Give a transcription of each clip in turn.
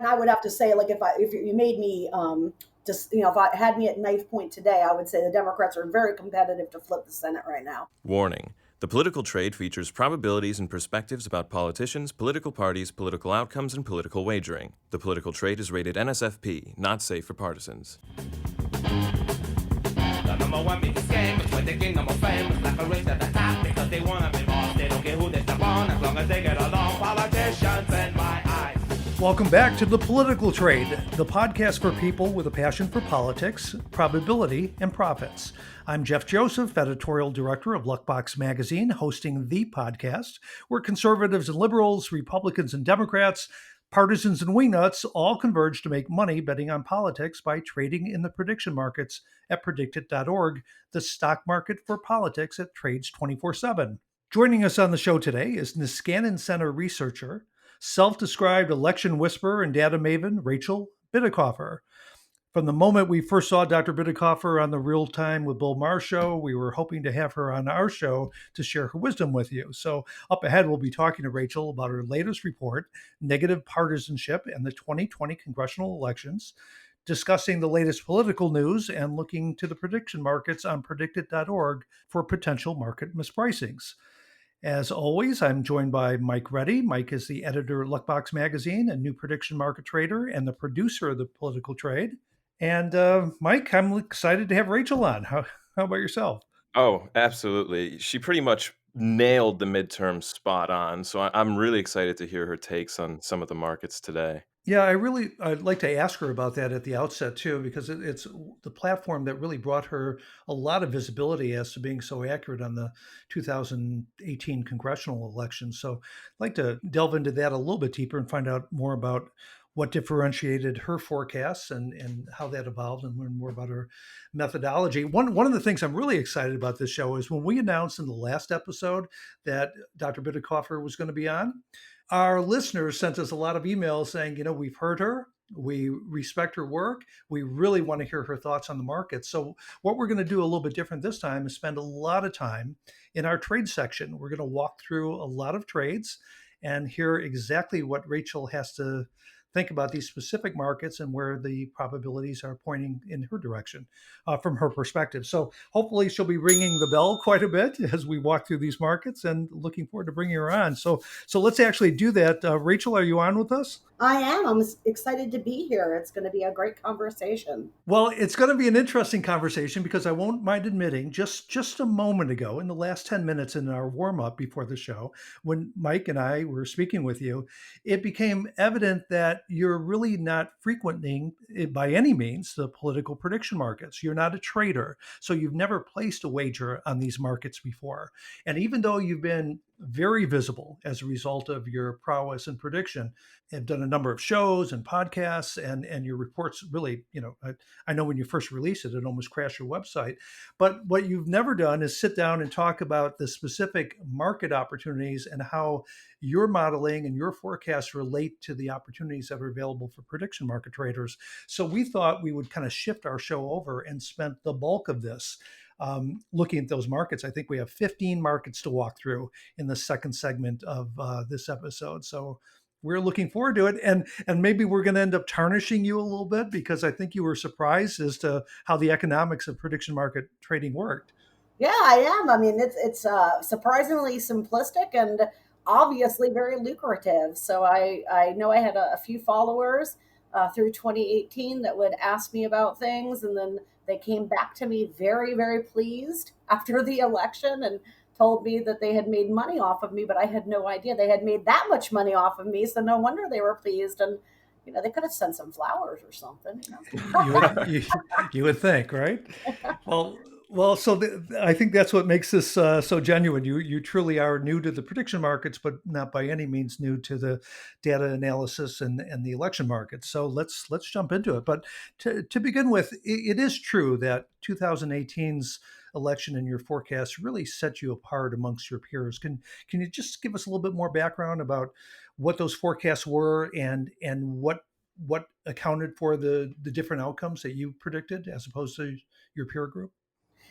I would have to say, like, if you made me just, if I had me at knife point today, I would say the Democrats are very competitive to flip the Senate right now. Warning. The political trade features probabilities and perspectives about politicians, political parties, political outcomes, and political wagering. The political trade is rated NSFP, not safe for partisans. The number one biggest game is when they gain number fame. Like a race at the top because they wanna be boss. They don't care who they step on as long as they get along. Politicians in my eyes. Welcome back to The Political Trade, the podcast for people with a passion for politics, probability, and profits. I'm Jeff Joseph, editorial director of Luckbox magazine, hosting the podcast where conservatives and liberals, Republicans and Democrats, partisans and wingnuts all converge to make money betting on politics by trading in the prediction markets at predictit.org, the stock market for politics that trades 24/7. Joining us on the show today is Niskanen Center researcher, self-described election whisperer and data maven, Rachel Bitecofer. From the moment we first saw Dr. Bitecofer on the Real Time with Bill Maher show, we were hoping to have her on our show to share her wisdom with you. So up ahead, we'll be talking to Rachel about her latest report, Negative Partisanship and the 2020 congressional elections, discussing the latest political news and looking to the prediction markets on predictit.org for potential market mispricings. As always, I'm joined by Mike Reddy. Mike is the editor of Luckbox magazine, a new prediction market trader, and the producer of The Political Trade. And Mike, I'm excited to have Rachel on. How about yourself? Oh, absolutely. She pretty much nailed the midterm spot on. So I'm really excited to hear her takes on some of the markets today. Yeah, I'd like to ask her about that at the outset too, because it's the platform that really brought her a lot of visibility as to being so accurate on the 2018 congressional election. So I'd like to delve into that a little bit deeper and find out more about what differentiated her forecasts and how that evolved and learn more about her methodology. One of the things I'm really excited about this show is when we announced in the last episode that Dr. Bitecofer was going to be on, our listeners sent us a lot of emails saying, we've heard her, we respect her work, we really want to hear her thoughts on the market. So what we're going to do a little bit different this time is spend a lot of time in our trade section. We're going to walk through a lot of trades and hear exactly what Rachel has to think about these specific markets and where the probabilities are pointing in her direction from her perspective. So hopefully she'll be ringing the bell quite a bit as we walk through these markets, and looking forward to bringing her on. So let's actually do that. Rachel, are you on with us? I am. I'm excited to be here. It's going to be a great conversation. Well, it's going to be an interesting conversation because I won't mind admitting just a moment ago, in the last 10 minutes in our warm-up before the show, when Mike and I were speaking with you, it became evident that you're really not frequenting, by any means, the political prediction markets. You're not a trader, so you've never placed a wager on these markets before. And even though you've been very visible as a result of your prowess in prediction, have done a number of shows and podcasts, and your reports really, I know when you first released it almost crashed your website. But what you've never done is sit down and talk about the specific market opportunities and how your modeling and your forecasts relate to the opportunities that are available for prediction market traders. So we thought we would kind of shift our show over and spent the bulk of this looking at those markets. I think we have 15 markets to walk through in the second segment of this episode. So we're looking forward to it. And maybe we're going to end up tarnishing you a little bit because I think you were surprised as to how the economics of prediction market trading worked. Yeah, I am. I mean, it's surprisingly simplistic and obviously very lucrative. So I know I had a few followers through 2018 that would ask me about things, and then they came back to me very, very pleased after the election and told me that they had made money off of me, but I had no idea they had made that much money off of me. So no wonder they were pleased. And they could have sent some flowers or something. You would think, right? Well, so I think that's what makes this so genuine. You truly are new to the prediction markets, but not by any means new to the data analysis and the election markets. So let's jump into it. But to begin with, it is true that 2018's election and your forecast really set you apart amongst your peers. Can you just give us a little bit more background about what those forecasts were and what accounted for the different outcomes that you predicted as opposed to your peer group?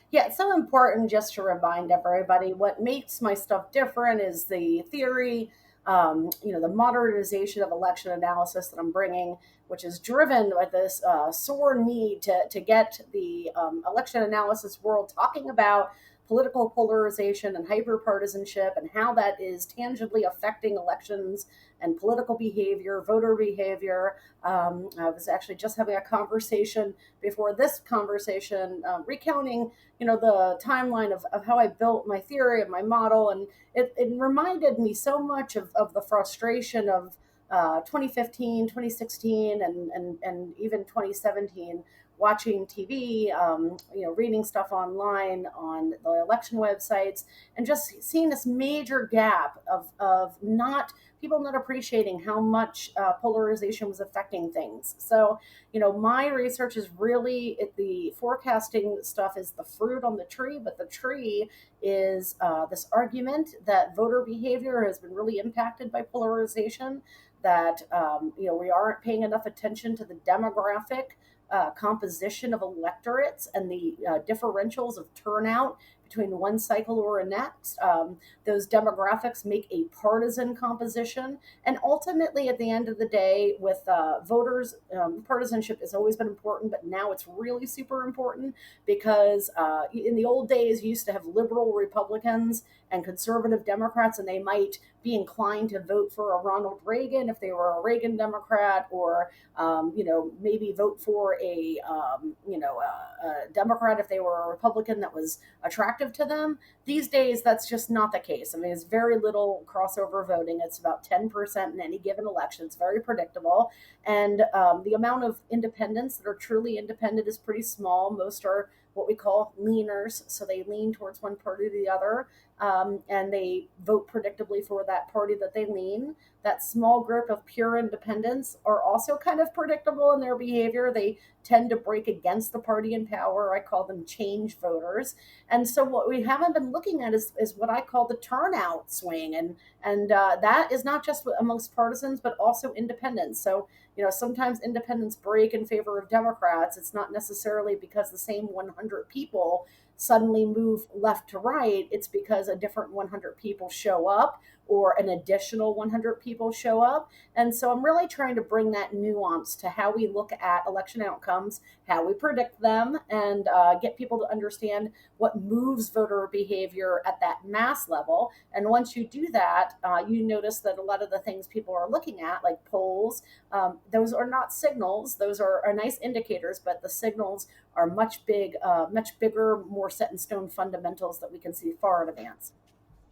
Yeah, it's so important just to remind everybody what makes my stuff different is the theory. the modernization of election analysis that I'm bringing, which is driven by this sore need to get the election analysis world talking about political polarization and hyperpartisanship and how that is tangibly affecting elections and political behavior, voter behavior. I was actually just having a conversation before this conversation, recounting, the timeline of how I built my theory of my model. And it reminded me so much of the frustration of 2015, 2016, and even 2017, watching TV, reading stuff online on the election websites, and just seeing this major gap of not people not appreciating how much polarization was affecting things. So, my research is really the forecasting stuff is the fruit on the tree, but the tree is this argument that voter behavior has been really impacted by polarization, that we aren't paying enough attention to the demographic composition of electorates and the differentials of turnout between one cycle or a next. Those demographics make a partisan composition. And ultimately, at the end of the day, with voters, partisanship has always been important, but now it's really super important because in the old days, you used to have liberal Republicans and conservative Democrats, and they might be inclined to vote for a Ronald Reagan if they were a Reagan Democrat, or maybe vote for a Democrat if they were a Republican that was attractive to them. These days, that's just not the case. I mean, it's very little crossover voting. It's about 10% in any given election. It's very predictable, and the amount of independents that are truly independent is pretty small. Most are what we call leaners, so they lean towards one party or the other, and they vote predictably for that party that they lean. That small group of pure independents are also kind of predictable in their behavior. They tend to break against the party in power. I call them change voters. And so what we haven't been looking at is what I call the turnout swing. And that is not just amongst partisans, but also independents. So, sometimes independents break in favor of Democrats. It's not necessarily because the same 100 people suddenly move left to right. It's because a different 100 people show up, or an additional 100 people show up. And so I'm really trying to bring that nuance to how we look at election outcomes, how we predict them, and get people to understand what moves voter behavior at that mass level. And once you do that, you notice that a lot of the things people are looking at, like polls, those are not signals. Those are nice indicators, but the signals are much bigger, more set in stone fundamentals that we can see far in advance.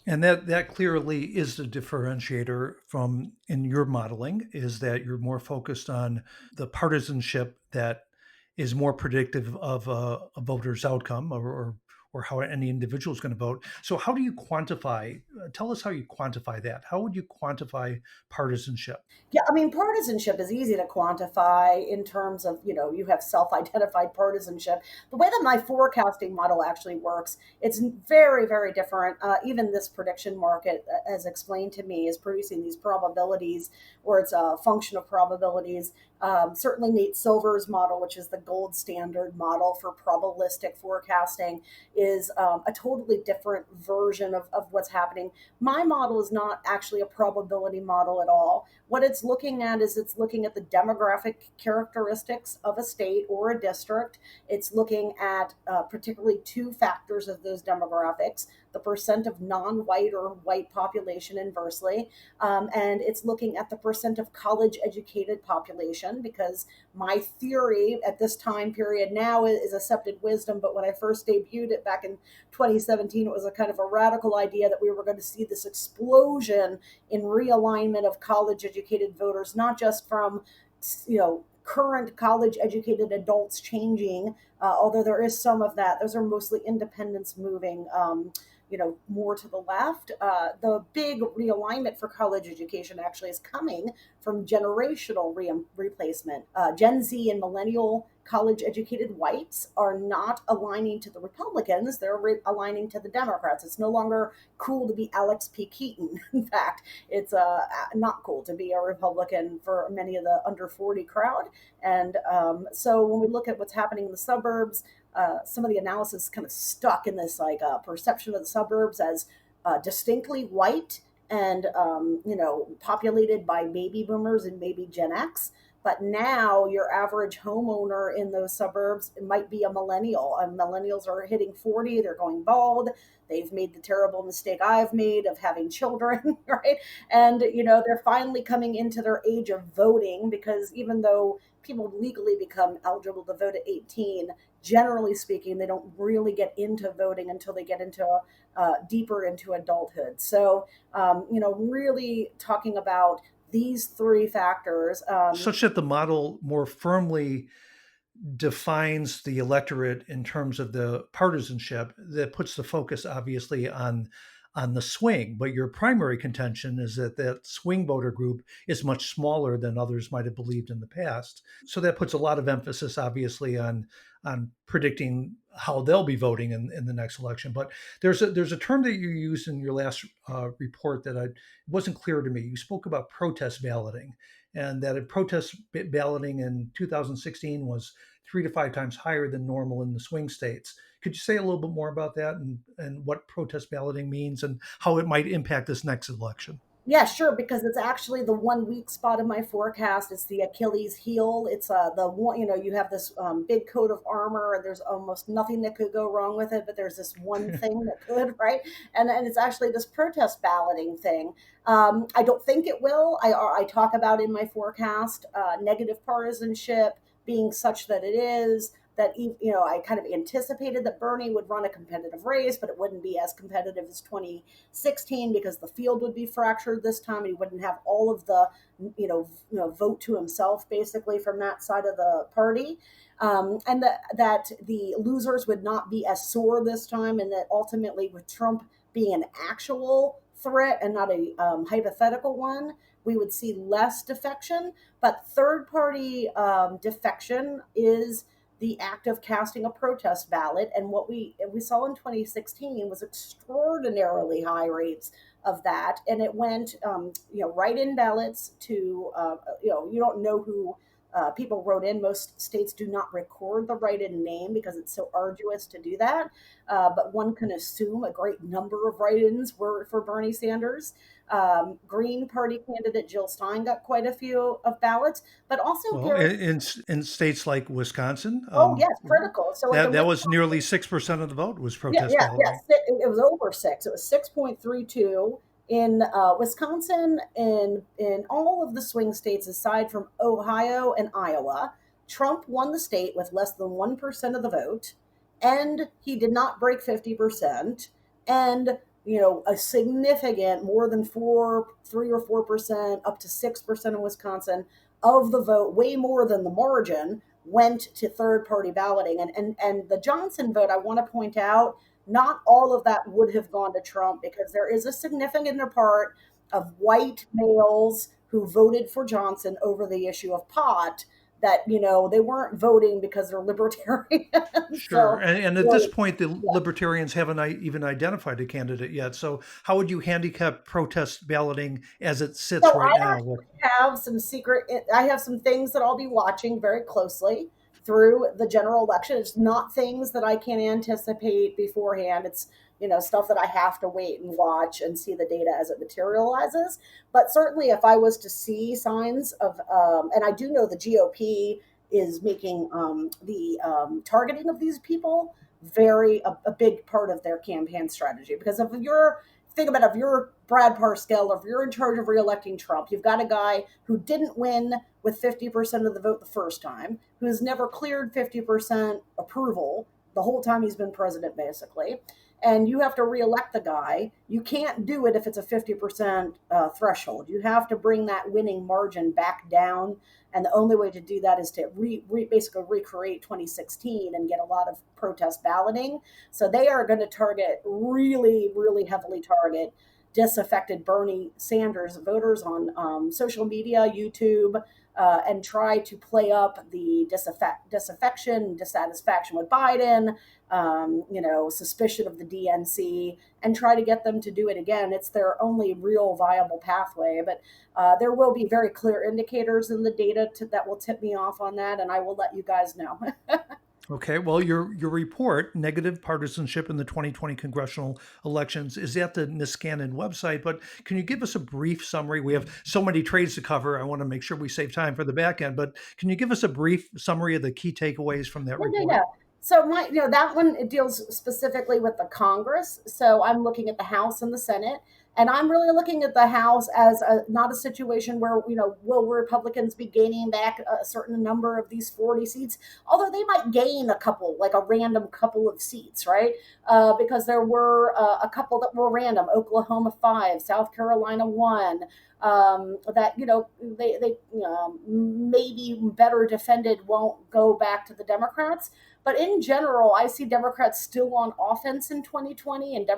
And that clearly is the differentiator from in your modeling, is that you're more focused on the partisanship that is more predictive of a voter's outcome or how any individual is going to vote. So how do you quantify? Tell us how you quantify that. How would you quantify partisanship? Yeah, I mean, partisanship is easy to quantify in terms of, you have self-identified partisanship. The way that my forecasting model actually works, it's very, very different. Even this prediction market, as explained to me, is producing these probabilities, or it's a function of probabilities. Certainly Nate Silver's model, which is the gold standard model for probabilistic forecasting, is a totally different version of what's happening. My model is not actually a probability model at all. What it's looking at is it's looking at the demographic characteristics of a state or a district. It's looking at particularly two factors of those demographics: the percent of non-white or white population inversely, and it's looking at the percent of college-educated population, because my theory at this time period now is accepted wisdom, but when I first debuted it back in 2017, it was a kind of a radical idea that we were going to see this explosion in realignment of college-educated voters, not just from, current college-educated adults changing, although there is some of that. Those are mostly independents moving more to the left. The big realignment for college education actually is coming from generational replacement. Gen Z and millennial college educated whites are not aligning to the Republicans. They're aligning to the Democrats. It's no longer cool to be Alex P. Keaton. In fact, it's not cool to be a Republican for many of the under 40 crowd. And so when we look at what's happening in the suburbs, some of the analysis kind of stuck in this perception of the suburbs as distinctly white and populated by baby boomers and maybe Gen X. But now your average homeowner in those suburbs might be a millennial. And millennials are hitting 40, they're going bald. They've made the terrible mistake I've made of having children, right? And, they're finally coming into their age of voting, because even though people legally become eligible to vote at 18, generally speaking, they don't really get into voting until they get into deeper into adulthood. So, really talking about these three factors. Such that the model more firmly defines the electorate in terms of the partisanship, that puts the focus obviously on the swing. But your primary contention is that that swing voter group is much smaller than others might have believed in the past. So that puts a lot of emphasis obviously on predicting how they'll be voting in the next election. But there's a term that you used in your last report that it wasn't clear to me. You spoke about protest balloting, and that protest balloting in 2016 was 3 to 5 times higher than normal in the swing states. Could you say a little bit more about that, and what protest balloting means and how it might impact this next election? Yeah, sure, because it's actually the one weak spot in my forecast. It's the Achilles heel. It's the one, you have this big coat of armor, and there's almost nothing that could go wrong with it, but there's this one thing that could, right? And it's actually this protest balloting thing. I don't think it will. I talk about in my forecast negative partisanship being such that it is. That I kind of anticipated that Bernie would run a competitive race, but it wouldn't be as competitive as 2016 because the field would be fractured this time, and he wouldn't have all of the vote to himself basically from that side of the party, and that the losers would not be as sore this time, and that ultimately with Trump being an actual threat and not a hypothetical one, we would see less defection. But third party defection is the act of casting a protest ballot. And what we saw in 2016 was extraordinarily high rates of that. And it went, write-in ballots to, you don't know who people wrote in. Most states do not record the write-in name because it's so arduous to do that. But one can assume a great number of write-ins were for Bernie Sanders. Green Party candidate Jill Stein got quite a few of ballots, but also in states like Wisconsin. Yes, critical. So that was nearly 6% of the vote was protest balloting. It was over 6. It was 6.32 in Wisconsin, in all of the swing states aside from Ohio and Iowa. Trump won the state with less than 1% of the vote, and he did not break 50%. And a significant more than 3 or 4%, up to 6% in Wisconsin of the vote, way more than the margin, went to third party balloting. And the Johnson vote, I want to point out, not all of that would have gone to Trump, because there is a significant part of white males who voted for Johnson over the issue of pot, that they weren't voting because they're libertarian. Sure. And at this point, the libertarians haven't even identified a candidate yet. So how would you handicap protest balloting as it sits right now? I have some things that I'll be watching very closely through the general election. It's not things that I can anticipate beforehand. It's stuff that I have to wait and watch and see the data as it materializes. But certainly if I was to see signs of, and I do know the GOP is making the targeting of these people a big part of their campaign strategy. Because if you're Brad Parscale, if you're in charge of reelecting Trump, you've got a guy who didn't win with 50% of the vote the first time, who's never cleared 50% approval the whole time he's been president, basically. And you have to reelect the guy. You can't do it if it's a 50% threshold. You have to bring that winning margin back down. And the only way to do that is to basically recreate 2016 and get a lot of protest balloting. So they are going to really, really heavily target disaffected Bernie Sanders voters on social media, YouTube, and try to play up the disaffection, dissatisfaction with Biden, suspicion of the DNC, and try to get them to do it again. It's their only real viable pathway. But there will be very clear indicators in the data that will tip me off on that, and I will let you guys know. Okay, well, your report, Negative Partisanship in the 2020 Congressional Elections, is at the Niskanen website, but can you give us a brief summary? We have so many trades to cover. I want to make sure we save time for the back end, but can you give us a brief summary of the key takeaways from that report? Yeah. So that one, it deals specifically with the Congress. So I'm looking at the House and the Senate, and I'm really looking at the House as not a situation where will Republicans be gaining back a certain number of these 40 seats, although they might gain a couple, like a random couple of seats, right? Because there were a couple that were random: Oklahoma 5, South Carolina 1. That they maybe better defended won't go back to the Democrats. But in general, I see Democrats still on offense in 2020 and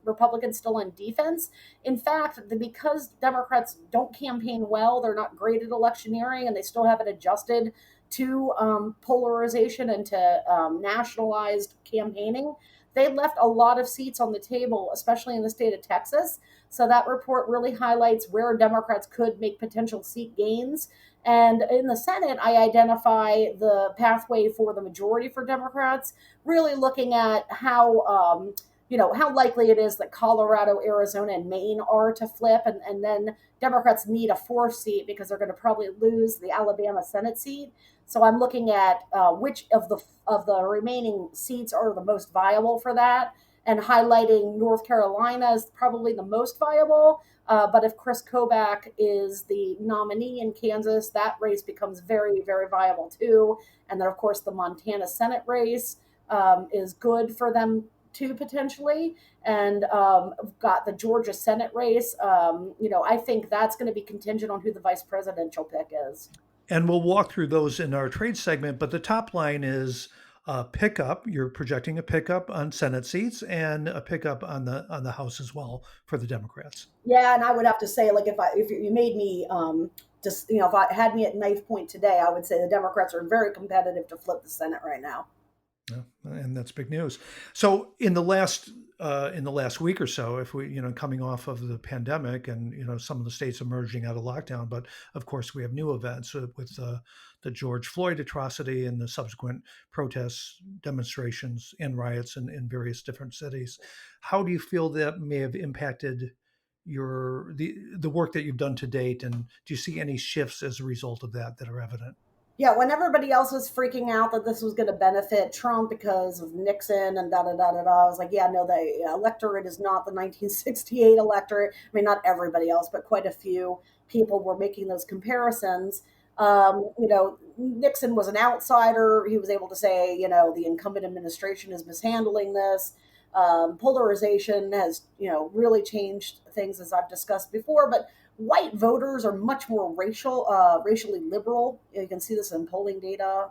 Republicans still on defense. In fact, because Democrats don't campaign well, they're not great at electioneering, and they still haven't adjusted to polarization and to nationalized campaigning. They left a lot of seats on the table, especially in the state of Texas. So that report really highlights where Democrats could make potential seat gains. And in the Senate, I identify the pathway for the majority for Democrats, really looking at how likely it is that Colorado, Arizona, and Maine are to flip. And then Democrats need a fourth seat because they're going to probably lose the Alabama Senate seat. So I'm looking at which of the remaining seats are the most viable for that, and highlighting North Carolina as probably the most viable. But if Chris Kobach is the nominee in Kansas, that race becomes very, very viable too. And then, of course, the Montana Senate race is good for them too, potentially. And we've got the Georgia Senate race. I think that's going to be contingent on who the vice presidential pick is. And we'll walk through those in our trade segment, but the top line is pickup. You're projecting a pickup on Senate seats and a pickup on the House as well for the Democrats. Yeah, and I would have to say, like, if you made me if I had me at knife point today, I would say the Democrats are very competitive to flip the Senate right now. Yeah, and that's big news. So in the last week or so, if we, coming off of the pandemic and, some of the states emerging out of lockdown, but of course we have new events with the George Floyd atrocity and the subsequent protests, demonstrations, and riots in various different cities. How do you feel that may have impacted the work that you've done to date? And do you see any shifts as a result of that are evident? Yeah, when everybody else was freaking out that this was going to benefit Trump because of Nixon and I was like, yeah, no, the electorate is not the 1968 electorate. I mean, not everybody else, but quite a few people were making those comparisons. Nixon was an outsider. He was able to say, the incumbent administration is mishandling this. Polarization has, really changed things, as I've discussed before, but white voters are much more racially liberal. You can see this in polling data.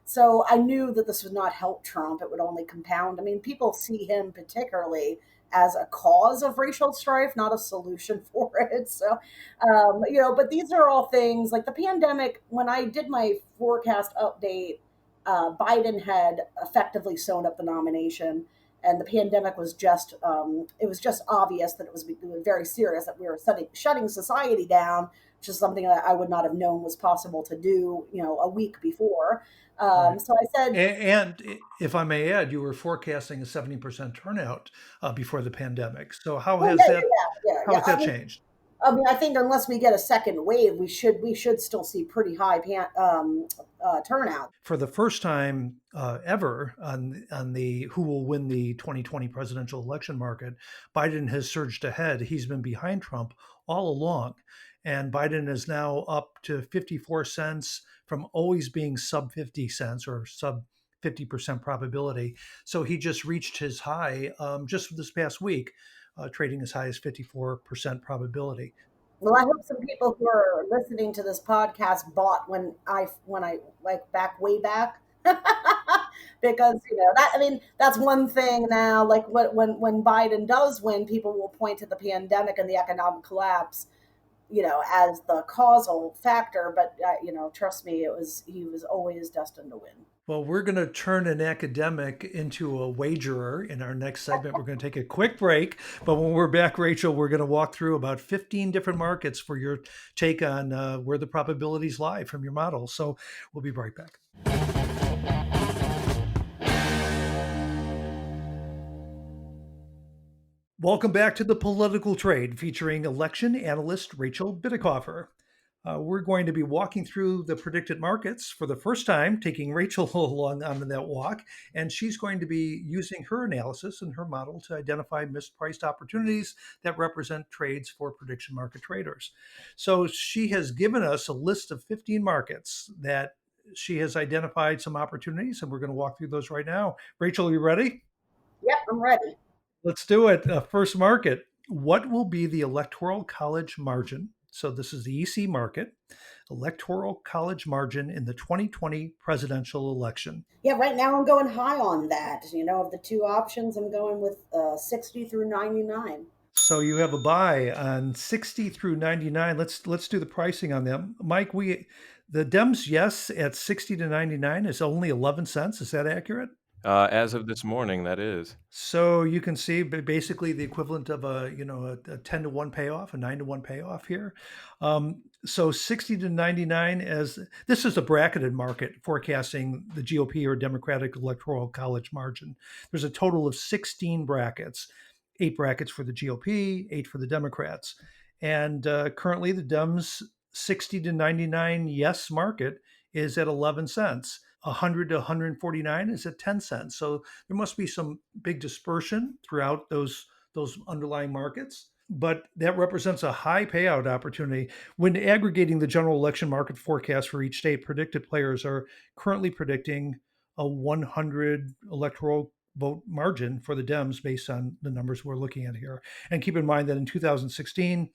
So I knew that this would not help Trump. It would only compound. I mean, people see him particularly as a cause of racial strife, not a solution for it. So, but these are all things like the pandemic. When I did my forecast update, Biden had effectively sewn up the nomination. And the pandemic was it was just obvious that it was very serious, that we were shutting society down, which is something that I would not have known was possible to do, a week before. Right. So I said, and if I may add, you were forecasting a 70% turnout before the pandemic. So how has that changed? I mean, I think unless we get a second wave, we should still see pretty high turnout. For the first time ever on the who will win the 2020 presidential election market, Biden has surged ahead. He's been behind Trump all along, and Biden is now up to 54 cents from always being sub 50 cents or sub 50% probability. So he just reached his high just this past week. Trading as high as 54% probability. Well, I hope some people who are listening to this podcast bought when I like way back, because that's one thing now. Like when Biden does win, people will point to the pandemic and the economic collapse, as the causal factor. But trust me, he was always destined to win. Well, we're going to turn an academic into a wagerer in our next segment. We're going to take a quick break, but when we're back, Rachel, we're going to walk through about 15 different markets for your take on where the probabilities lie from your model. So we'll be right back. Welcome back to the Political Trade, featuring election analyst Rachel Bitecofer. We're going to be walking through the predicted markets for the first time, taking Rachel along on that walk, and she's going to be using her analysis and her model to identify mispriced opportunities that represent trades for prediction market traders. So she has given us a list of 15 markets that she has identified some opportunities, and we're going to walk through those right now. Rachel, are you ready? Yep, I'm ready. Let's do it. First market. What will be the electoral college margin? So this is the EC market, electoral college margin in the 2020 presidential election. Yeah, right now I'm going high on that. Of the two options, I'm going with 60 through 99. So you have a buy on 60 through 99. Let's do the pricing on them. Mike, the Dems yes at 60 to 99 is only 11 cents. Is that accurate? As of this morning, that is. So you can see basically the equivalent of a 10 to 1 payoff, a 9 to 1 payoff here. So 60 to 99, as this is a bracketed market forecasting the GOP or Democratic Electoral College margin. There's a total of 16 brackets, 8 brackets for the GOP, 8 for the Democrats. And currently the Dems 60 to 99 yes market is at 11 cents. 100 to 149 is at 10 cents. So there must be some big dispersion throughout those underlying markets. But that represents a high payout opportunity. When aggregating the general election market forecast for each state, predicted players are currently predicting a 100 electoral vote margin for the Dems based on the numbers we're looking at here. And keep in mind that in 2016,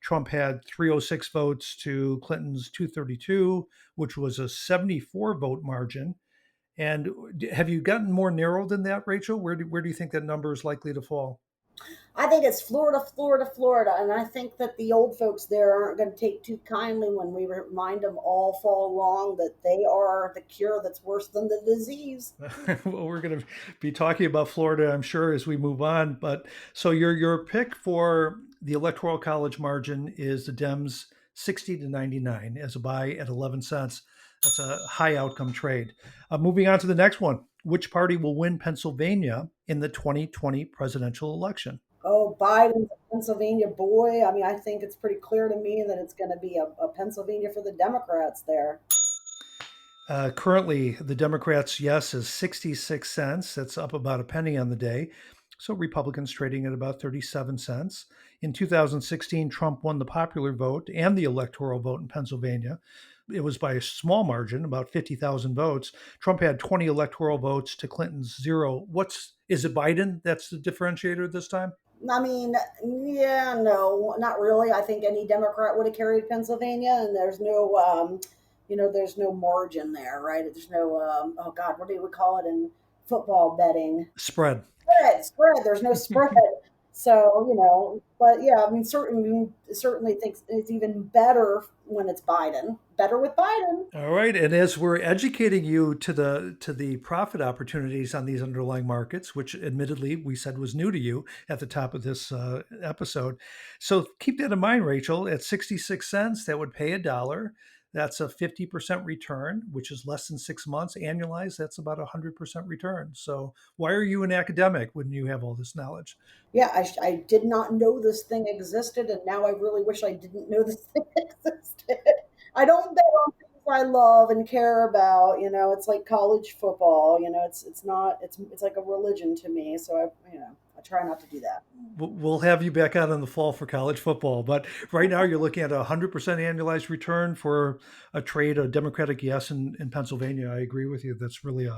Trump had 306 votes to Clinton's 232, which was a 74 vote margin. And have you gotten more narrow than that, Rachel? Where do you think that number is likely to fall? I think it's Florida, Florida, Florida. And I think that the old folks there aren't going to take too kindly when we remind them all fall along that they are the cure that's worse than the disease. Well, we're going to be talking about Florida, I'm sure, as we move on. But so your pick for the Electoral College margin is the Dems 60 to 99 as a buy at 11 cents. That's a high outcome trade. Moving on to the next one. Which party will win Pennsylvania in the 2020 presidential election? Oh, Biden's a Pennsylvania boy. I mean, I think it's pretty clear to me that it's going to be a Pennsylvania for the Democrats there. Currently, the Democrats' yes is 66 cents. That's up about a penny on the day. So Republicans trading at about 37 cents. In 2016, Trump won the popular vote and the electoral vote in Pennsylvania. It was by a small margin, about 50,000 votes. Trump had 20 electoral votes to Clinton's 0. Is it Biden that's the differentiator this time? I mean, yeah, no, not really. I think any Democrat would have carried Pennsylvania, and there's no margin there, right? There's no, oh God, what do we call it in football betting? Spread. Spread. There's no spread. So, but yeah, I mean, certainly thinks it's even better when it's Biden. Better with Biden. All right, and as we're educating you to the profit opportunities on these underlying markets, which admittedly we said was new to you at the top of this episode, so keep that in mind, Rachel. At 66 cents, that would pay $1. That's a 50% return, which is less than 6 months. Annualized, that's about 100% return. So why are you an academic when you have all this knowledge? Yeah, I did not know this thing existed, and now I really wish I didn't know this thing existed. I don't bet on things I love and care about. It's like college football. It's like a religion to me. So I try not to do that. We'll have you back out in the fall for college football. But right now, you're looking at a 100% annualized return for a trade, a Democratic yes in Pennsylvania. I agree with you. That's really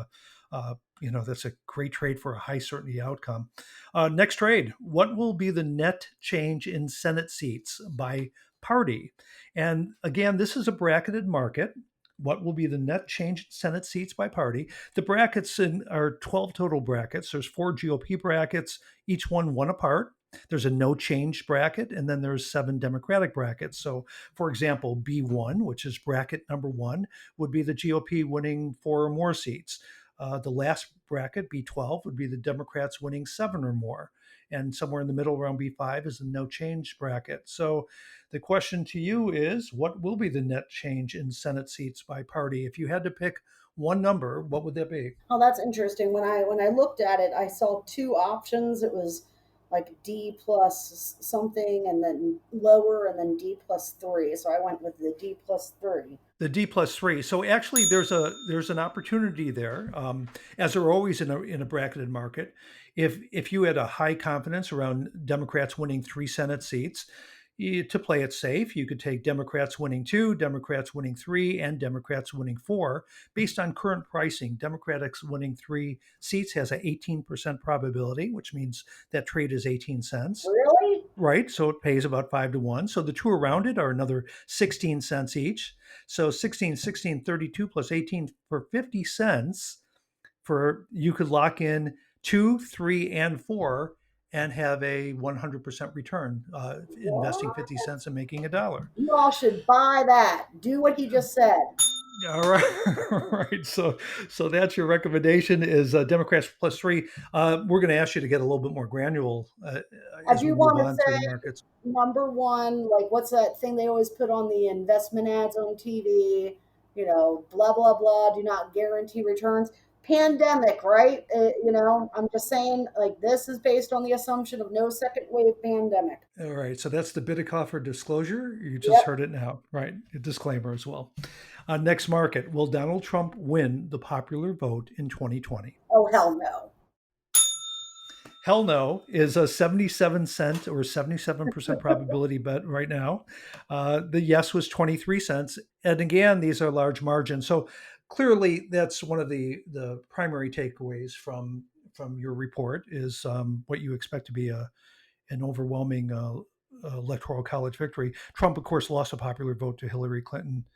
that's a great trade for a high certainty outcome. Next trade. What will be the net change in Senate seats by party? And again, this is a bracketed market. What will be the net change in Senate seats by party? The brackets are 12 total brackets. There's 4 GOP brackets, each one apart. There's a no change bracket, and then there's 7 Democratic brackets. So, for example, B1, which is bracket number 1, would be the GOP winning 4 or more seats. The last bracket, B12, would be the Democrats winning 7 or more. And somewhere in the middle around B5 is the no change bracket. So the question to you is, what will be the net change in Senate seats by party? If you had to pick one number, what would that be? Oh, that's interesting. When I looked at it, I saw 2 options. It was like D plus something and then lower and then D plus 3. So I went with the D plus 3. The D+3. So actually, there's an opportunity there, as there always in a bracketed market. If you had a high confidence around Democrats winning 3 Senate seats, to play it safe, you could take Democrats winning 2, Democrats winning 3, and Democrats winning 4. Based on current pricing, Democrats winning 3 seats has an 18% probability, which means that trade is 18 cents. Really? Right. So it pays about 5 to 1. So the two around it are another 16 cents each. So 16, 16, 32 plus 18 for 50 cents for you could lock in 2, 3, and 4 and have a 100% return, investing 50 cents and making $1. You all should buy that. Do what he just said. All right. All right. So that's your recommendation is Democrats +3. We're going to ask you to get a little bit more granular I as we do move want on to through say the markets. number one, like what's that thing they always put on the investment ads on TV? Blah blah blah. Do not guarantee returns. Pandemic, right? I'm just saying, like this is based on the assumption of no second wave pandemic. All right, so that's the Bitecofer disclosure. You just Yep. heard it now, right? A disclaimer as well. Next market, will Donald Trump win the popular vote in 2020? Oh hell no. Hell no is a 77-cent or 77% probability bet right now. The yes was 23 cents. And again, these are large margins. So clearly that's one of the primary takeaways from your report is what you expect to be an overwhelming electoral college victory. Trump, of course, lost a popular vote to Hillary Clinton.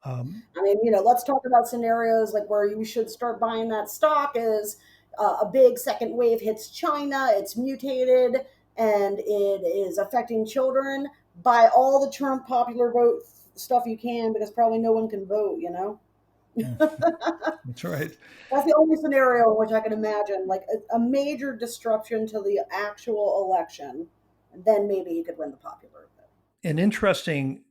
I mean, let's talk about scenarios like where you should start buying that stock is a big second wave hits China, it's mutated, and it is affecting children. Buy all the Trump popular vote stuff you can because probably no one can vote, That's right. That's the only scenario in which I can imagine, like a major disruption to the actual election. And then maybe he could win the popular vote. An interesting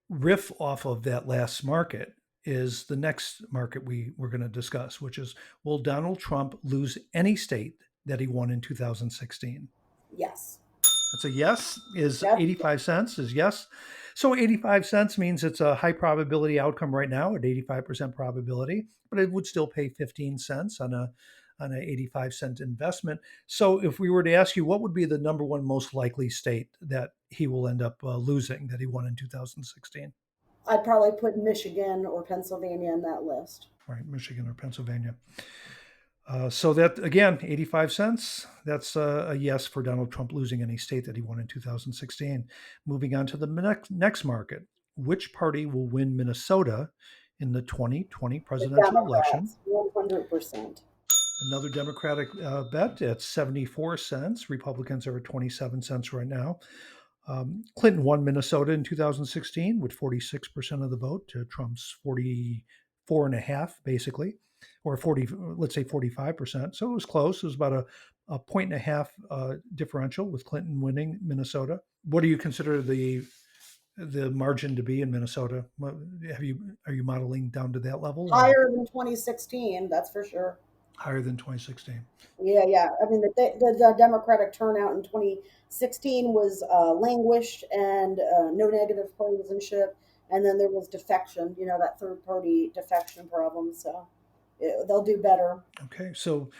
riff off of that last market is the next market we're going to discuss, which is will Donald Trump lose any state that he won in 2016? Yes. That's a yes. Is Yep. 85 cents is yes. So 85 cents means it's a high probability outcome right now at 85% probability, but it would still pay 15 cents on an 85-cent investment. So if we were to ask you what would be the number one most likely state that he will end up losing that he won in 2016? I'd probably put Michigan or Pennsylvania in that list. Right, Michigan or Pennsylvania. So that, again, 85 cents, that's a yes for Donald Trump losing any state that he won in 2016. Moving on to the next market. Which party will win Minnesota in the 2020 presidential election? 100%. Another Democratic bet at 74 cents. Republicans are at 27 cents right now. Clinton won Minnesota in 2016 with 46% of the vote to Trump's 44.5%, basically, or 40, let's say 45%. So it was close. It was about a 1.5 differential with Clinton winning Minnesota. What do you consider the margin to be in Minnesota? Are you modeling down to that level? Higher than 2016, that's for sure. Higher than 2016. Yeah. I mean, the Democratic turnout in 2016 was languished and no negative partisanship. And then there was defection, that third party defection problem. So they'll do better. Okay. So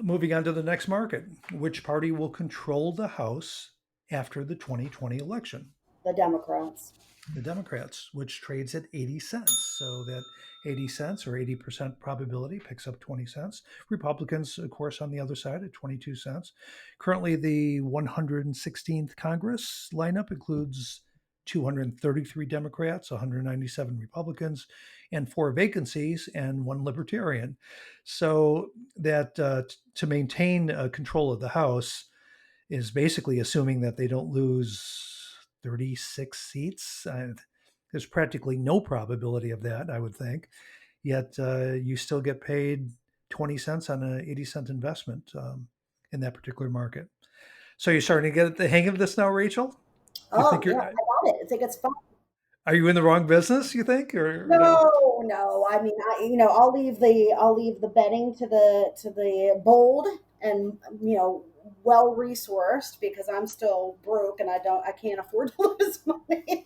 moving on to the next market. Which party will control the House after the 2020 election? The Democrats. The Democrats, which trades at 80 cents. So that 80 cents or 80% probability picks up 20 cents. Republicans, of course, on the other side at 22 cents. Currently, the 116th Congress lineup includes 233 Democrats, 197 Republicans, and 4 vacancies and 1 Libertarian. So that to maintain control of the House is basically assuming that they don't lose 36 seats. There's practically no probability of that, I would think. Yet you still get paid 20 cents on an 80-cent investment in that particular market. So you're starting to get the hang of this now, Rachel? I got it. I think it's fun. Are you in the wrong business, you think? Or no. I mean, I'll leave the betting to the bold and well resourced because I'm still broke and I can't afford to lose money.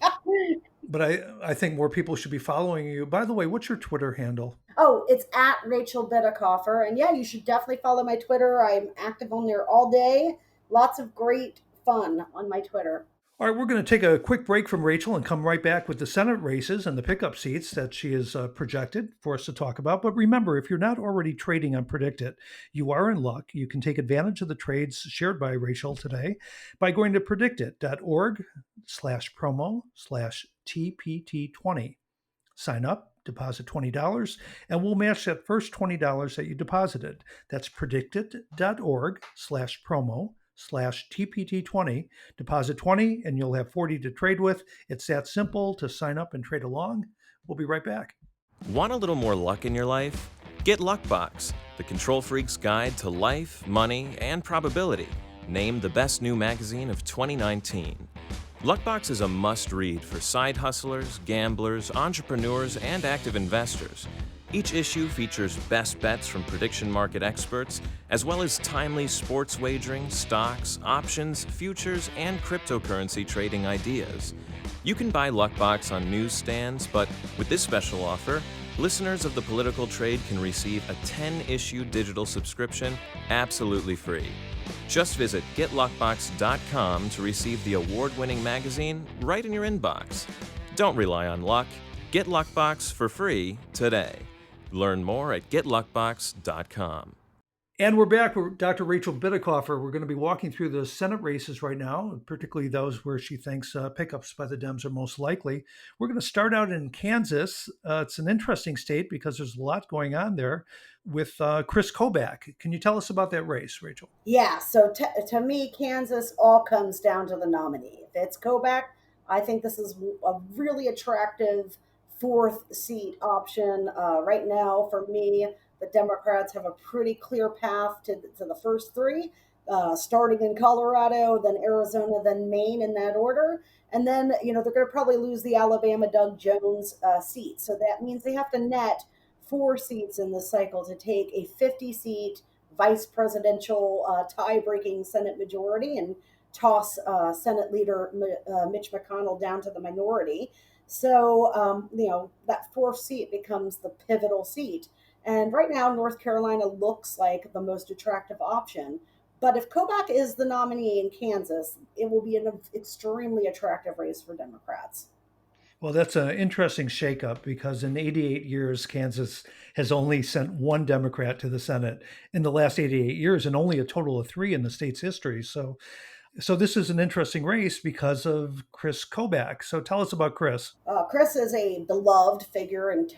But I think more people should be following you. By the way, what's your Twitter handle? Oh, it's at Rachel Bitecofer. And yeah, you should definitely follow my Twitter. I'm active on there all day. Lots of great fun on my Twitter. All right, we're going to take a quick break from Rachel and come right back with the Senate races and the pickup seats that she has projected for us to talk about. But remember, if you're not already trading on PredictIt, you are in luck. You can take advantage of the trades shared by Rachel today by going to predictit.org/promo/TPT20. Sign up, deposit $20, and we'll match that first $20 that you deposited. That's predictit.org/promo/TPT20. Deposit 20 and you'll have 40 to trade with. It's that simple to sign up and trade along. We'll be right back. Want a little more luck in your life? Get Luckbox, the control freak's guide to life, money, and probability. Named the best new magazine of 2019. Luckbox is a must-read for side hustlers, gamblers, entrepreneurs, and active investors. Each issue features best bets from prediction market experts, as well as timely sports wagering, stocks, options, futures, and cryptocurrency trading ideas. You can buy Luckbox on newsstands, but with this special offer, listeners of the Political Trade can receive a 10-issue digital subscription absolutely free. Just visit getluckbox.com to receive the award-winning magazine right in your inbox. Don't rely on luck. Get Luckbox for free today. Learn more at getluckbox.com. And we're back with Dr. Rachel Bitecofer. We're going to be walking through the Senate races right now, particularly those where she thinks pickups by the Dems are most likely. We're going to start out in Kansas. It's an interesting state because there's a lot going on there with Chris Kobach. Can you tell us about that race, Rachel? Yeah, so to me, Kansas all comes down to the nominee. If it's Kobach, I think this is a really attractive fourth seat option. Right now, for me, the Democrats have a pretty clear path to the first three, starting in Colorado, then Arizona, then Maine in that order. And then, they're going to probably lose the Alabama Doug Jones seat. So that means they have to net 4 seats in this cycle to take a 50-seat vice presidential tie-breaking Senate majority and toss Senate leader Mitch McConnell down to the minority. So, that 4th seat becomes the pivotal seat. And right now, North Carolina looks like the most attractive option. But if Kobach is the nominee in Kansas, it will be an extremely attractive race for Democrats. Well, that's an interesting shakeup because in 88 years, Kansas has only sent one Democrat to the Senate in the last 88 years and only a total of 3 in the state's history. So this is an interesting race because of Chris Kobach. So tell us about Chris. Chris is a beloved figure in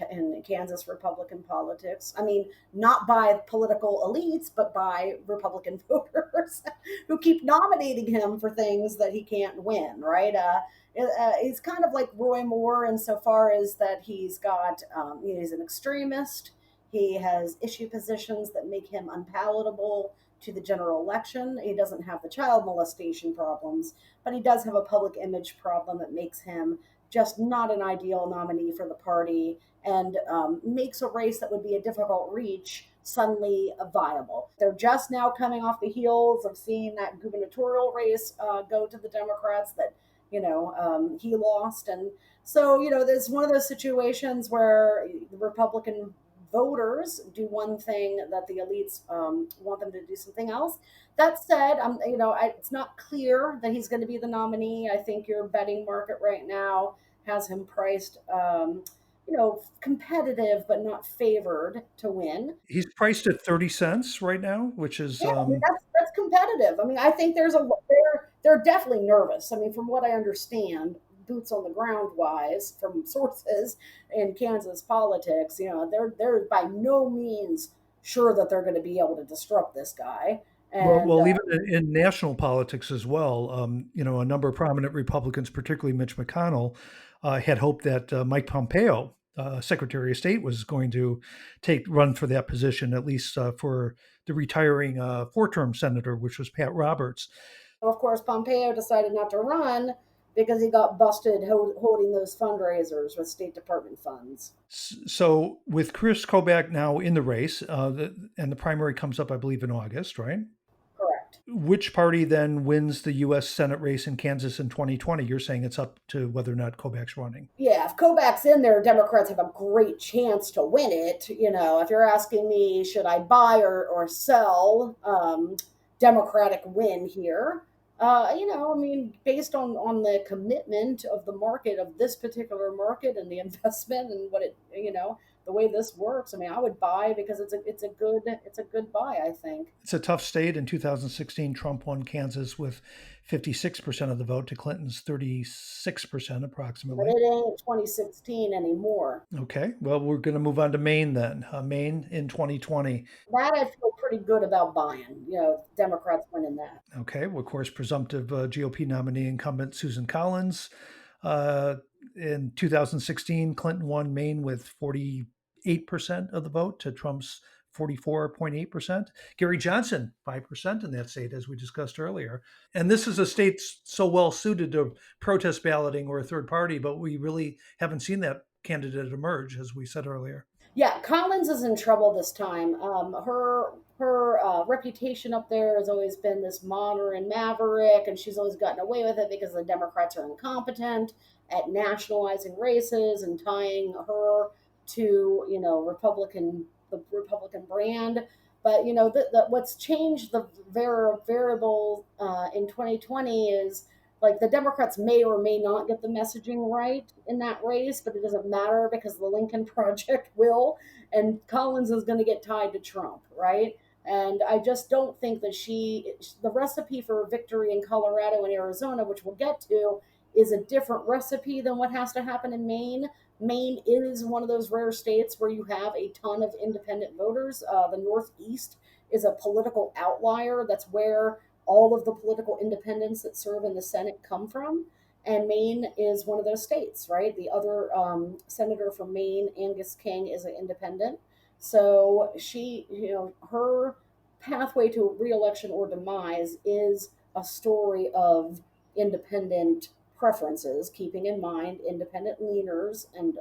Kansas Republican politics. I mean, not by political elites, but by Republican voters who keep nominating him for things that he can't win, right? He's kind of like Roy Moore insofar as that he's got, he's an extremist. He has issue positions that make him unpalatable to the general election. He doesn't have the child molestation problems, but he does have a public image problem that makes him just not an ideal nominee for the party and makes a race that would be a difficult reach suddenly viable. They're just now coming off the heels of seeing that gubernatorial race go to the Democrats that, he lost. And so, there's one of those situations where the Republican voters do one thing that the elites want them to do something else. That said, it's not clear that he's going to be the nominee. I think your betting market right now has him priced, competitive but not favored to win. He's priced at 30 cents right now, which is that's competitive. I mean, I think they're definitely nervous. I mean, from what I understand, boots on the ground wise from sources in Kansas politics, they're by no means sure that they're going to be able to disrupt this guy. And, well, even in national politics as well, a number of prominent Republicans, particularly Mitch McConnell, had hoped that Mike Pompeo, Secretary of State, was going to run for that position, at least for the retiring 4-term senator, which was Pat Roberts. Of course, Pompeo decided not to run because he got busted holding those fundraisers with State Department funds. So with Chris Kobach now in the race, and the primary comes up, I believe, in August, right? Correct. Correct. Which party then wins the U.S. Senate race in Kansas in 2020? You're saying it's up to whether or not Kobach's running. Yeah, if Kobach's in there, Democrats have a great chance to win it. If you're asking me, should I buy or sell, Democratic win here? Based on the commitment of the market, of this particular market, and the investment and what the way this works. I would buy because it's a good buy, I think. It's a tough state. In 2016, Trump won Kansas with 56% of the vote to Clinton's 36% But approximately. it ain't 2016 anymore. Okay, well, we're going to move on to Maine then. Maine in 2020. That I feel pretty good about buying. Democrats winning that. Okay, well, of course, presumptive GOP nominee incumbent Susan Collins. Uh, in 2016, Clinton won Maine with 48% of the vote to Trump's 44.8%. Gary Johnson, 5% in that state, as we discussed earlier. And this is a state so well suited to protest balloting or a third party, but we really haven't seen that candidate emerge, as we said earlier. Yeah, Collins is in trouble this time. Her reputation up there has always been this modern maverick, and she's always gotten away with it because the Democrats are incompetent at nationalizing races and tying her to the Republican brand. But what's changed the variable in 2020 is, like, the Democrats may or may not get the messaging right in that race, but it doesn't matter because the Lincoln Project will, and Collins is going to get tied to Trump, right? And I just don't think that the recipe for victory in Colorado and Arizona, which we'll get to, is a different recipe than what has to happen in Maine. Maine is one of those rare states where you have a ton of independent voters. The Northeast is a political outlier. That's where all of the political independents that serve in the Senate come from. And Maine is one of those states, right? The other senator from Maine, Angus King, is an independent. So her pathway to reelection or demise is a story of independent preferences, keeping in mind independent leaners, and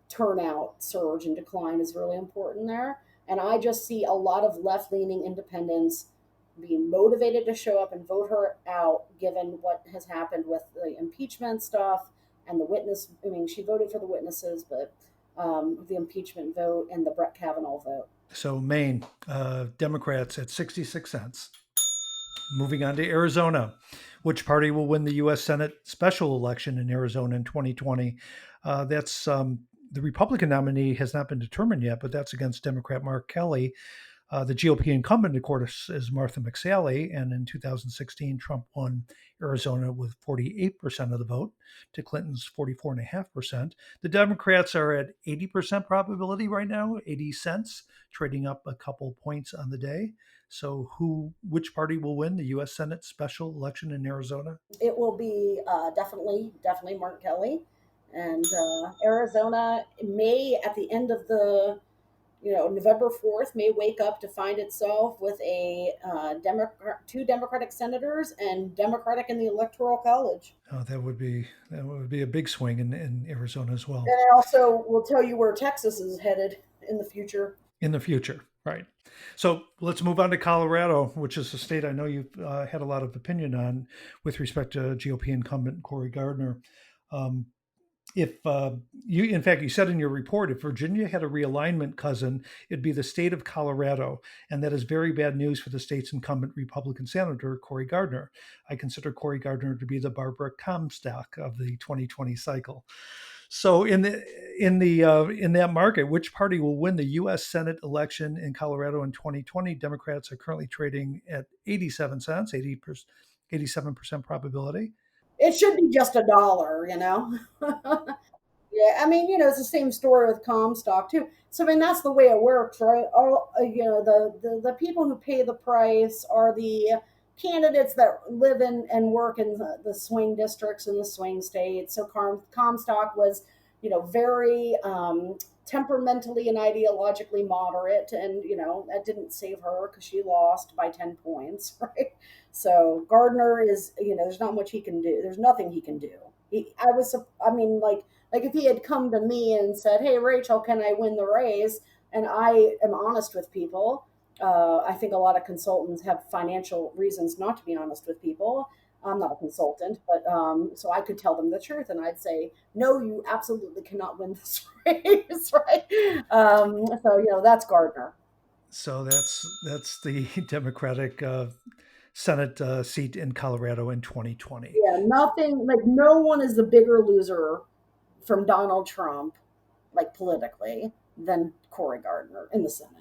turnout surge and decline is really important there. And I just see a lot of left leaning independents being motivated to show up and vote her out, given what has happened with the impeachment stuff and the witness. She voted for the witnesses, but the impeachment vote and the Brett Kavanaugh vote. So Maine, Democrats at 66 cents. Moving on to Arizona. Which party will win the U.S. Senate special election in Arizona in 2020? That's the Republican nominee has not been determined yet, but that's against Democrat Mark Kelly. The GOP incumbent, of course, is Martha McSally, and in 2016, Trump won Arizona with 48% of the vote to Clinton's 44.5%. The Democrats are at 80% probability right now, 80 cents, trading up a couple points on the day. So which party will win the U.S. Senate special election in Arizona? It will be definitely Mark Kelly. And Arizona may, at the end of the November 4th, may wake up to find itself with two Democratic senators and Democratic in the Electoral College. Oh, that would be a big swing in Arizona as well. And I also will tell you where Texas is headed in the future. In the future, right. So let's move on to Colorado, which is a state I know you've had a lot of opinion on with respect to GOP incumbent Cory Gardner. In fact, you said in your report, if Virginia had a realignment cousin, it'd be the state of Colorado. And that is very bad news for the state's incumbent Republican Senator, Cory Gardner. I consider Cory Gardner to be the Barbara Comstock of the 2020 cycle. So in that market, which party will win the U.S. Senate election in Colorado in 2020? Democrats are currently trading at 87 cents, 87% probability. It should be just $1, Yeah, it's the same story with Comstock too. So that's the way it works, right? The people who pay the price are the candidates that live in and work in the swing districts and the swing states. So Comstock was, very temperamentally and ideologically moderate, and that didn't save her because she lost by 10 points, right? So Gardner is, there's not much he can do. There's nothing he can do. Like if he had come to me and said, "Hey, Rachel, can I win the race?" And I am honest with people, I think a lot of consultants have financial reasons not to be honest with people. I'm not a consultant, but so I could tell them the truth, and I'd say, no, you absolutely cannot win this race, right? So that's Gardner. So that's the Democratic Senate seat in Colorado in 2020. Yeah, nothing like no one is the bigger loser from Donald Trump, like politically, than Cory Gardner in the Senate.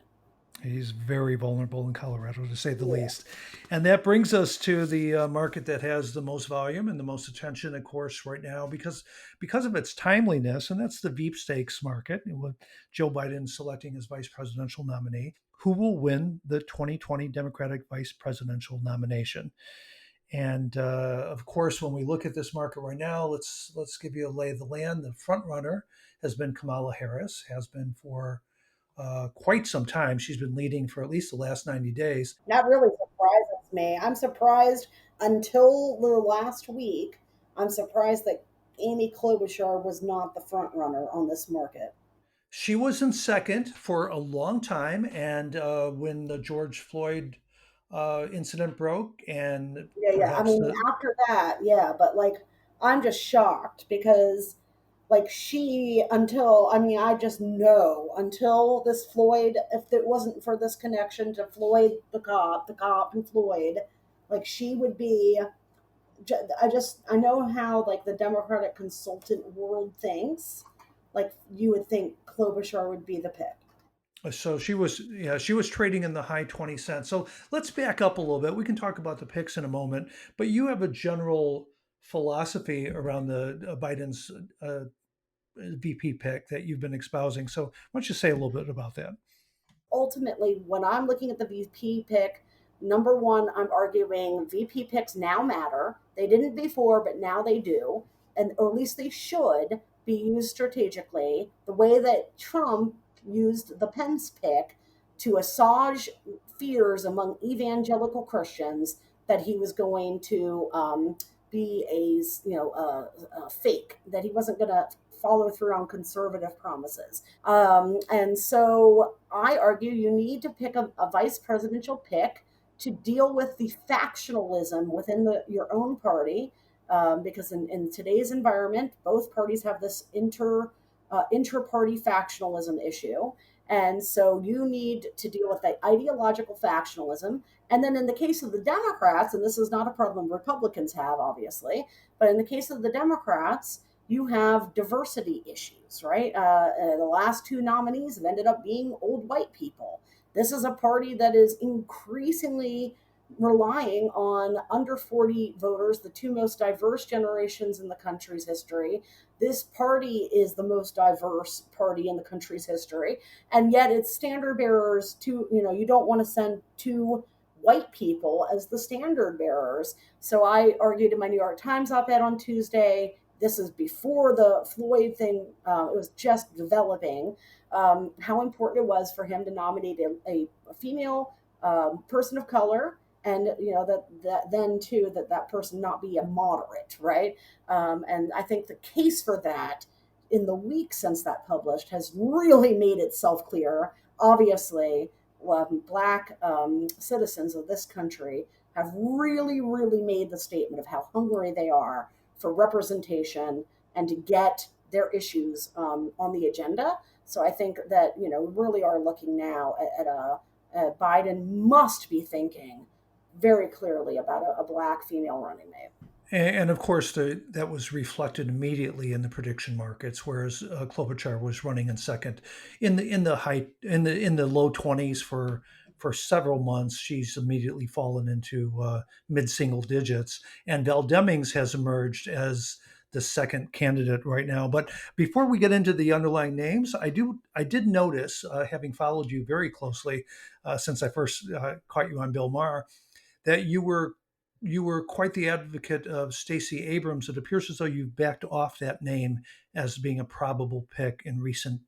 He's very vulnerable in Colorado, to say the Yeah. least. And that brings us to the market that has the most volume and the most attention, of course, right now, because of its timeliness, and that's the Veepstakes market, with Joe Biden selecting his vice presidential nominee. Who will win the 2020 Democratic vice presidential nomination? And of course, when we look at this market right now, let's give you a lay of the land. The front runner has been Kamala Harris, has been for quite some time. She's been leading for at least the last 90 days. That really surprises me. I'm surprised until the last week. I'm surprised that Amy Klobuchar was not the front runner on this market. She was in second for a long time, and when the George Floyd incident broke, and Yeah, yeah. I perhaps mean, the after that, yeah, but like, I'm just shocked because, like, she, until, I mean, I just know until this Floyd, if it wasn't for this connection to Floyd, the cop, and Floyd, like, she would be, I know how, like, the Democratic consultant world thinks. Like, you would think Klobuchar would be the pick. so she was trading in the high 20 cents. So let's back up a little bit. We can talk about the picks in a moment, but you have a general philosophy around the Biden's VP pick that you've been espousing. So why don't you say a little bit about that? Ultimately, when I'm looking at the VP pick, number one, I'm arguing VP picks now matter. They didn't before, but now they do. And or at least they should be used strategically, the way that Trump used the Pence pick to assuage fears among evangelical Christians that he was going to be a fake, that he wasn't going to follow through on conservative promises. And so I argue you need to pick a vice presidential pick to deal with the factionalism within your own party. Because in today's environment, both parties have this inter-party factionalism issue. And so you need to deal with that ideological factionalism. And then in the case of the Democrats, and this is not a problem Republicans have, obviously, but in the case of the Democrats, you have diversity issues, right? The last two nominees have ended up being old white people. This is a party that is increasingly relying on under 40 voters, the two most diverse generations in the country's history. This party is the most diverse party in the country's history. And yet its standard bearers, you don't want to send two white people as the standard bearers. So I argued in my New York Times op-ed on Tuesday. This is before the Floyd thing, it was just developing, how important it was for him to nominate a female person of color, and that then too that person not be a moderate, right? And I think the case for that in the week since that published has really made itself clear. Obviously, Black citizens of this country have really, really made the statement of how hungry they are for representation and to get their issues on the agenda. So I think that we really are looking now at Biden must be thinking very clearly about a Black female running mate. And of course, that was reflected immediately in the prediction markets, whereas Klobuchar was running in second, in the low 20s for several months. She's immediately fallen into mid single digits, and Val Demings has emerged as the second candidate right now. But before we get into the underlying names, I did notice, having followed you very closely since I first caught you on Bill Maher, that you were quite the advocate of Stacey Abrams. It appears as though you've backed off that name as being a probable pick in recent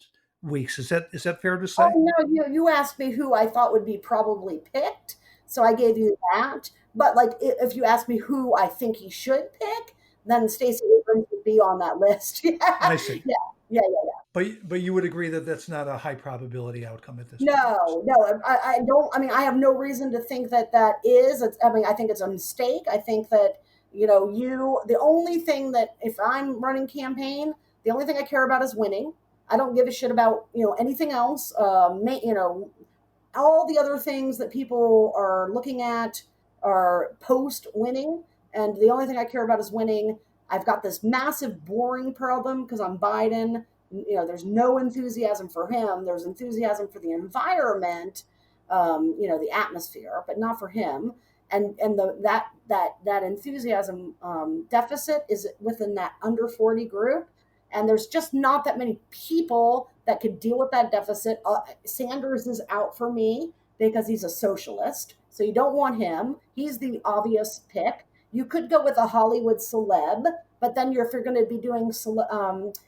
weeks. Is that fair to Oh say? no, you asked me who I thought would be probably picked, so I gave you that. But like, if you ask me who I think he should pick, then Stacey Abrams would be on that list. I Yeah, see. yeah, Yeah, yeah. But you would agree that that's not a high probability outcome at this point. No, no, I don't. I mean, I have no reason to think that that is. It's, I mean, I think it's a mistake. I think that the only thing that if I'm running campaign, the only thing I care about is winning. I don't give a shit about anything else. All the other things that people are looking at are post winning, and the only thing I care about is winning. I've got this massive boring problem because I'm Biden. There's no enthusiasm for him. There's enthusiasm for the environment, the atmosphere, but not for him. And that enthusiasm deficit is within that under 40 group, and there's just not that many people that could deal with that deficit. Sanders is out for me because he's a socialist, so you don't want him. He's the obvious pick. You could go with a Hollywood celeb, but then if you're going to be doing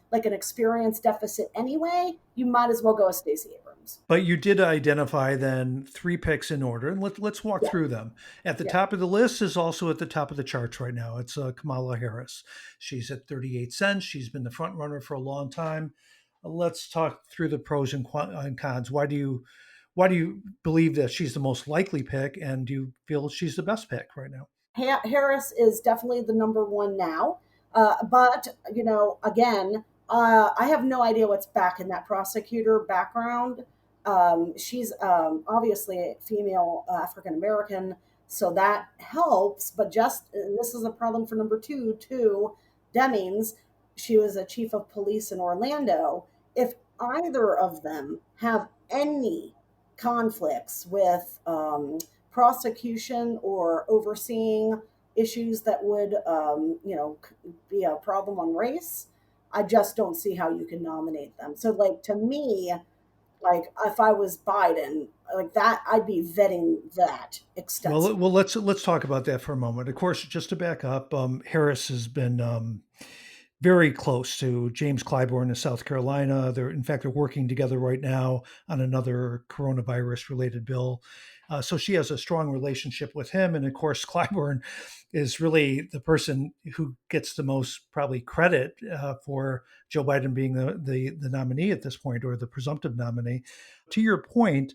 like an experience deficit anyway, you might as well go with Stacey Abrams. But you did identify then 3 picks in order, and let's walk Yeah. through them. At the Yeah. top of the list is also at the top of the charts right now. It's Kamala Harris. She's at 38 cents. She's been the front runner for a long time. Let's talk through the pros and cons. Why do you believe that she's the most likely pick, and do you feel she's the best pick right now? Harris is definitely the number one now. But, again, I have no idea what's back in that prosecutor background. She's obviously a female African American, so that helps. But this is a problem for number two, too. Demings, she was a chief of police in Orlando. If either of them have any conflicts with prosecution or overseeing issues that would, be a problem on race, I just don't see how you can nominate them. So, like, to me, like, if I was Biden, like that, I'd be vetting that extensively. Well, let's talk about that for a moment. Of course, just to back up, Harris has been very close to James Clyburn in South Carolina. They're working together right now on another coronavirus-related bill. So she has a strong relationship with him, and of course, Clyburn is really the person who gets the most probably credit for Joe Biden being the nominee at this point, or the presumptive nominee. To your point,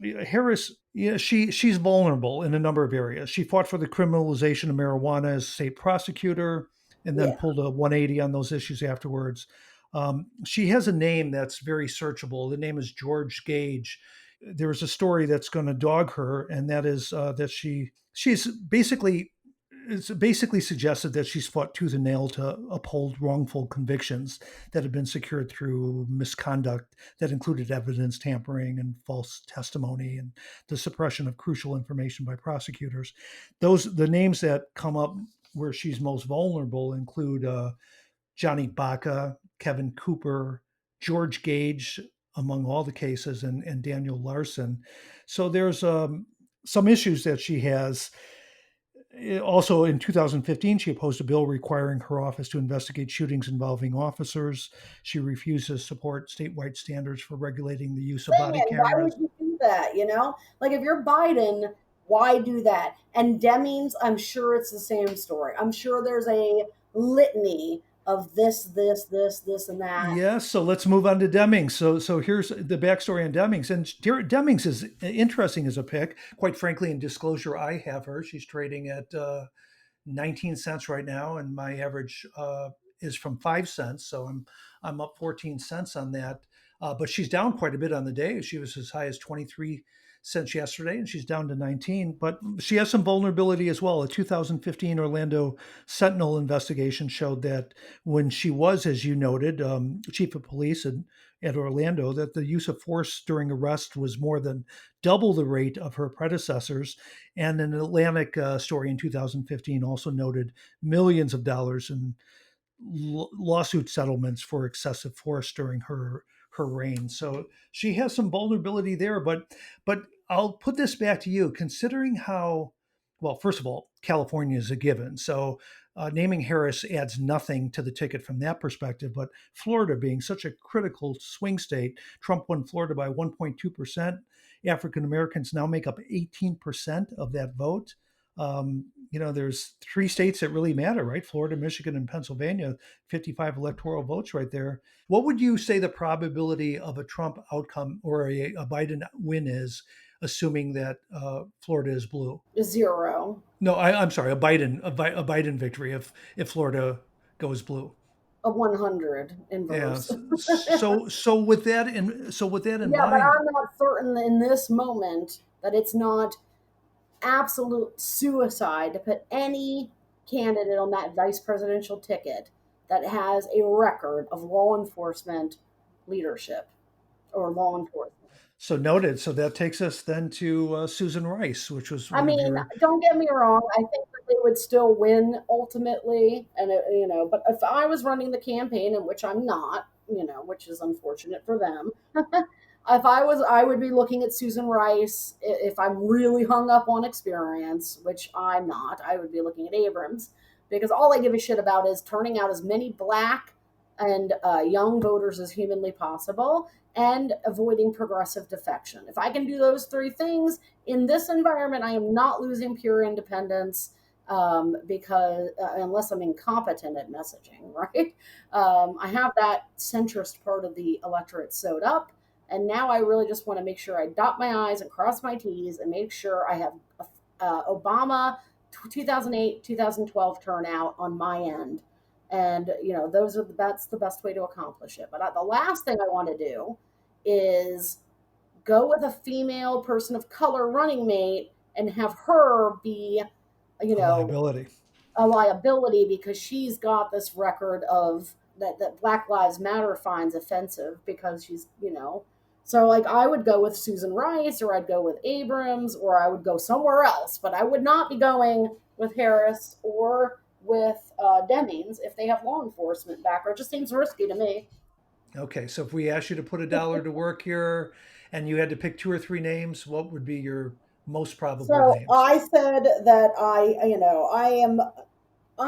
Harris, she's vulnerable in a number of areas. She fought for the criminalization of marijuana as state prosecutor, and then Yeah. pulled a 180 on those issues afterwards. She has a name that's very searchable. The name is George Gage. There is a story that's going to dog her, and that is that she's basically it's basically suggested that she's fought tooth and nail to uphold wrongful convictions that have been secured through misconduct that included evidence tampering and false testimony and the suppression of crucial information by prosecutors. The names that come up where she's most vulnerable include Johnny Baca, Kevin Cooper, George Gage, among all the cases, and Daniel Larson. So there's some issues that she has. Also, in 2015, she opposed a bill requiring her office to investigate shootings involving officers. She refused to support statewide standards for regulating the use of body Why would cameras. you do that? Like, if you're Biden, why do that? And Demings, I'm sure it's the same story. I'm sure there's a litany of this, and that. Yes, so let's move on to Demings. So here's the backstory on Demings. And Demings is interesting as a pick. Quite frankly, in disclosure, I have her. She's trading at 19 cents right now, and my average is from 5 cents. So I'm up 14 cents on that. But she's down quite a bit on the day. She was as high as 23 cents yesterday, and she's down to 19. But she has some vulnerability as well. A 2015 Orlando Sentinel investigation showed that when she was, as you noted, chief of police at Orlando, that the use of force during arrest was more than double the rate of her predecessors. And an Atlantic story in 2015 also noted millions of dollars in lawsuit settlements for excessive force during her reign. So she has some vulnerability there. But I'll put this back to you, considering how well. First of all, California is a given. So naming Harris adds nothing to the ticket from that perspective. But Florida being such a critical swing state, Trump won Florida by 1.2%. African Americans now make up 18% of that vote. There's 3 states that really matter, right? Florida, Michigan, and Pennsylvania, 55 electoral votes right there. What would you say the probability of a Trump outcome or a Biden win is, assuming that Florida is blue? 0. No, I'm sorry, a Biden victory if Florida goes blue. A 100 Yeah. inverse. So with that in Yeah, but mind, I'm not certain in this moment that it's not absolute suicide to put any candidate on that vice presidential ticket that has a record of law enforcement leadership or law enforcement. so noted. So that takes us then to Susan Rice, which was I one of mean, your. don't get me wrong. I think that they would still win ultimately, and but if I was running the campaign, in which I'm not, which is unfortunate for them. If I was, I would be looking at Susan Rice. If I'm really hung up on experience, which I'm not, I would be looking at Abrams because all I give a shit about is turning out as many black and young voters as humanly possible and avoiding progressive defection. If I can do those 3 things in this environment, I am not losing pure independence because unless I'm incompetent at messaging, right? I have that centrist part of the electorate sewed up. And now I really just want to make sure I dot my I's and cross my T's and make sure I have Obama 2008, 2012 turnout on my end. And, that's the best way to accomplish it. But the last thing I want to do is go with a female person of color running mate and have her be, Liability. a liability because she's got this record of that Black Lives Matter finds offensive because she's, so like I would go with Susan Rice or I'd go with Abrams or I would go somewhere else, but I would not be going with Harris or with Demings if they have law enforcement back. It just seems risky to me. Okay, so if we asked you to put $1 to work here and you had to pick 2 or 3 names, what would be your most probable So names? I said that I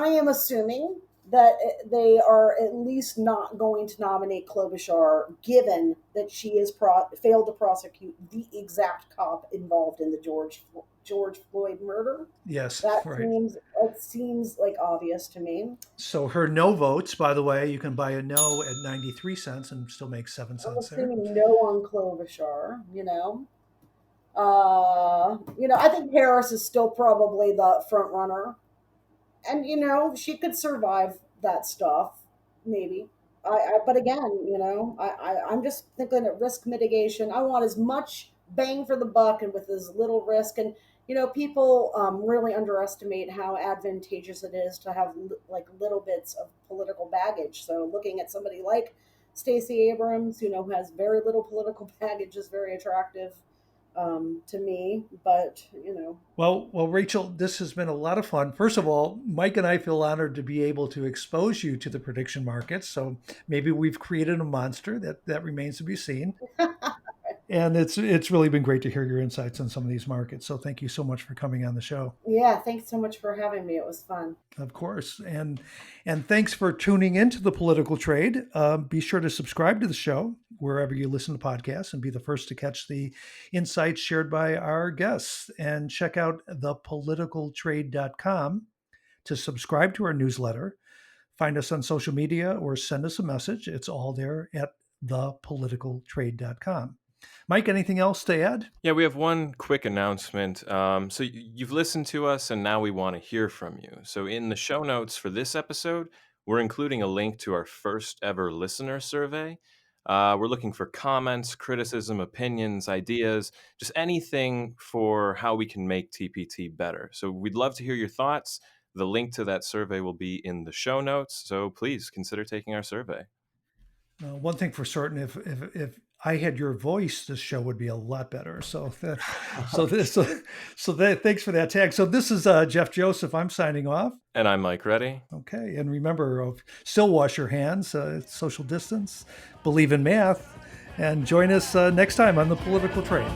am assuming that they are at least not going to nominate Klobuchar, given that she has failed to prosecute the exact cop involved in the George Floyd murder. Yes, That right. seems like obvious to me. So her no votes, by the way, you can buy a no at 93 cents and still make 7 I'm cents there. assuming no on Klobuchar. I think Harris is still probably the front runner, and she could survive that stuff, maybe. But again, I'm just thinking of risk mitigation. I want as much bang for the buck and with as little risk. And people really underestimate how advantageous it is to have like little bits of political baggage. So looking at somebody like Stacey Abrams, who has very little political baggage, is very attractive to me. But Well, Rachel, this has been a lot of fun. First of all, Mike and I feel honored to be able to expose you to the prediction markets. So maybe we've created a monster that remains to be seen. And it's really been great to hear your insights on some of these markets. So thank you so much for coming on the show. yeah, thanks so much for having me. It was fun. Of course, and thanks for tuning into the Political Trade. Be sure to subscribe to the show wherever you listen to podcasts, and be the first to catch the insights shared by our guests. And check out thepoliticaltrade.com to subscribe to our newsletter. Find us on social media or send us a message. It's all there at thepoliticaltrade.com. Mike, anything else to add? Yeah, we have one quick announcement. So you've listened to us, and now we want to hear from you. So in the show notes for this episode, we're including a link to our first ever listener survey. We're looking for comments, criticism, opinions, ideas, just anything for how we can make TPT better. So we'd love to hear your thoughts. The link to that survey will be in the show notes. So please consider taking our survey. One thing for certain, if I had your voice, this show would be a lot better. So thanks for that tag. So this is Jeff Joseph. I'm signing off. And I'm Mike Reddy. Okay, and remember, still wash your hands, social distance, believe in math, and join us next time on the Political Trade.